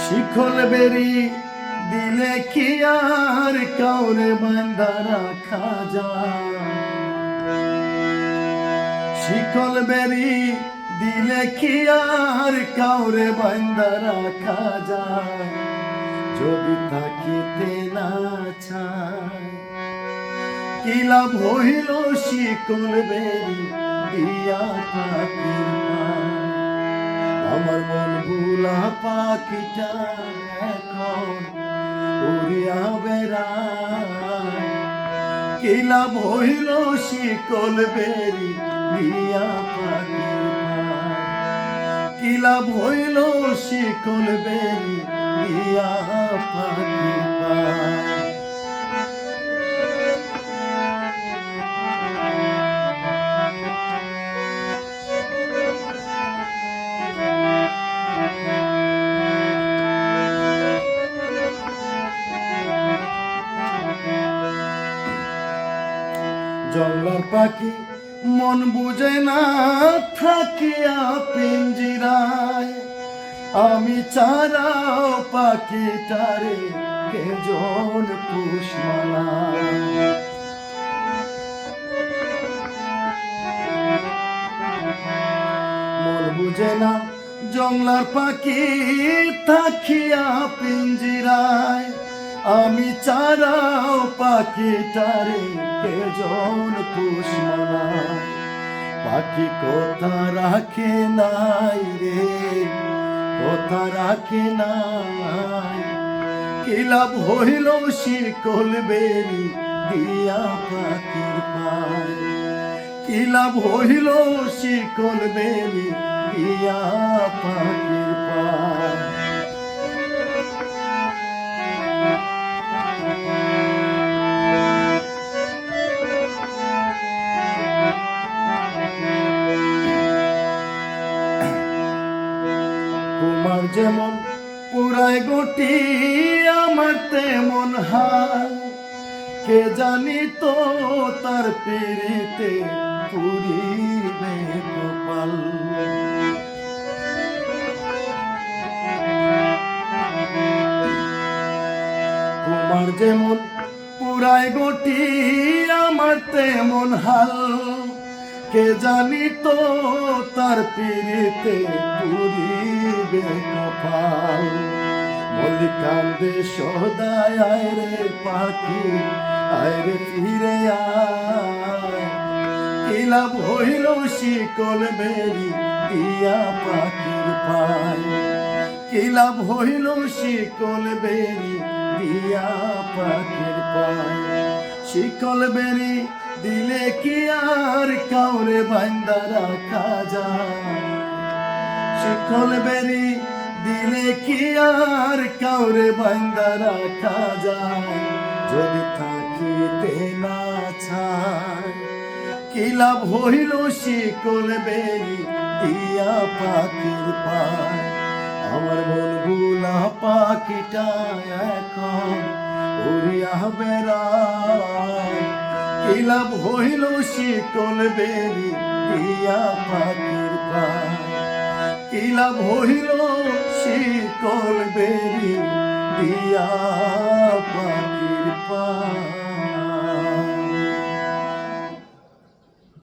শিকল বেরি দিলে কি আর কাউরে বাঁধা রাখা যায়? শিকল বেরি দিলে কি আর কাউরে বাঁধা রাখা যায়? যদি থাকিতে না চায় কি লাভ হইল শিকল বেরি দিয়া পাখির পায়? আমার মন ভুলা পাখিটা এখন উড়িয়া বেড়ায়। কি লাভ হইল শিকল বেরি দিয়া পাখির পায়? কি লাভ হইল শিকল বেরি দিয়া পাখির পায়? জঙ্গলার পাখি মন বুঝে না থাকিয়া পিঞ্জিরায়, আমি ছাড়াও পাখিটারে কেজন পুষমানায়। মন বুঝে না জঙ্গলার পাখি থাকিয়া পিঞ্জিরায়, আমি ছাড়াও পাখিটারে কেজন পুষমানায়। পাখি কথা রাখে নাই রে, কথা রাখে নাই। কি লাভ হইল শিকল বেরি দিয়া পাখির পায়? কি লাভ হইল শিকল বেরি দিয়া পাখির পায়? তোমার যেমন পুরায় গটি আমার তেমন হাল, কে জানি তো তার পিড়িতে পুরিবে কপাল। তোমার যেমন পুরায় গটি আমার তেমন হাল, কে জানি তো তার পিড়িতে পুরিবে কপাল। মল্লিক কান্দে সদায় আয় রে পাখি আয় রে ফিরে আয়। কি লাভ হইল শিকল বেরি দিয়া পাখির পায়? কি লাভ হইল শিকল বেরি দিয়া পাখির পায়? শিকল বেরি দিলে কি আর কাউরে বাঁধা রাখা যায়? শিকল বেরি দিলে কি আর কাউরে বাঁধা রাখা যায়? যদি থাকিতে না চায় কি লাভ হইল শিকল বেরি দিয়া পাখির পায়? আমার মন ভুলা পাখিটা এখন উড়িয়া বেড়ায়। কি লাভ হইল শিকল বেরি দিয়া পাখির পায়? কি লাভ হইল শিকল বেরি দিয়া পাখির পায়?